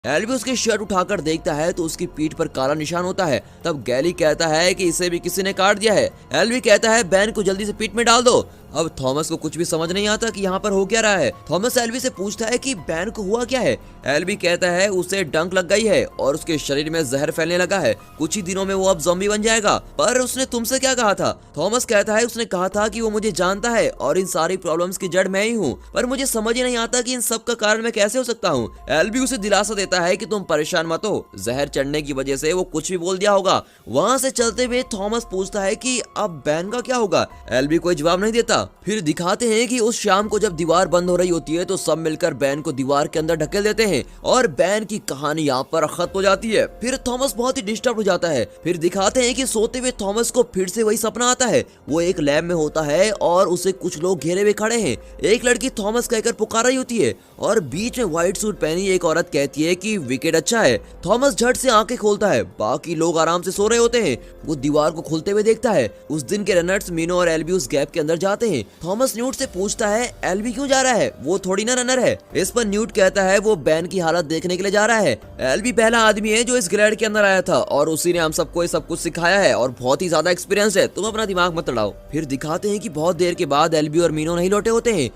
एल्वी उसकी शर्ट उठाकर देखता है तो उसकी पीठ पर काला निशान होता है। तब गैली कहता है कि इसे भी किसी ने काट दिया है। एल्वी कहता है बैन को जल्दी से पीठ में डाल दो। अब थॉमस को कुछ भी समझ नहीं आता कि यहाँ पर हो क्या रहा है। थॉमस एल्वी से पूछता है कि बैन को हुआ क्या है। एल्वी कहता है उसे डंक लग गई है और उसके शरीर में जहर फैलने लगा है। कुछ ही दिनों में वो अब ज़ॉम्बी बन जाएगा। पर उसने तुमसे क्या कहा था? थॉमस कहता है उसने कहा था कि वो मुझे जानता है और इन सारी प्रॉब्लम्स की जड़ मैं ही हूँ, पर मुझे समझ ही नहीं आता कि इन सब का कारण मैं कैसे हो सकता हूँ। एल्वी उसे दिलासा देता है कि तुम परेशान मत हो, जहर चढ़ने की वजह से वो कुछ भी बोल दिया होगा। वहाँ से चलते हुए थॉमस पूछता है कि अब बैन का क्या होगा। एल्वी कोई जवाब नहीं देता। फिर दिखाते हैं कि उस शाम को जब दीवार बंद हो रही होती है तो सब मिलकर बैन को दीवार के अंदर ढकेल देते हैं और बैन की कहानी यहाँ पर खत्म हो जाती है। फिर थॉमस बहुत ही डिस्टर्ब हो जाता है। फिर दिखाते हैं कि सोते हुए थॉमस को फिर से वही सपना आता है। वो एक लैब में होता है और उसे कुछ लोग घेरे हुए खड़े हैं। एक लड़की थॉमस कहकर पुकार रही होती है और बीच में व्हाइट सूट पहनी एक औरत कहती है कि विकेट अच्छा है। थॉमस झट से आंखें खोलता है। बाकी लोग आराम से सो रहे होते हैं। वो दीवार को खुलते हुए देखता है। उस दिन के रनर्स मीनो और एल्वी उस गैप के अंदर जाते हैं। थॉमस न्यूट से पूछता है एल्वी क्यों जा रहा है, वो थोड़ी ना रनर है। इस पर न्यूट कहता है वो बैन की हालत देखने के लिए जा रहा है। एल्वी पहला आदमी है जो इस ग्रेड के अंदर आया था और उसी ने हम सबको सब कुछ सिखाया है और बहुत ही ज्यादा एक्सपीरियंस है, तुम अपना दिमाग मत लड़ाओ। फिर दिखाते हैं कि बहुत देर के बाद एल्वी और मीनो नहीं लौटे होते हैं।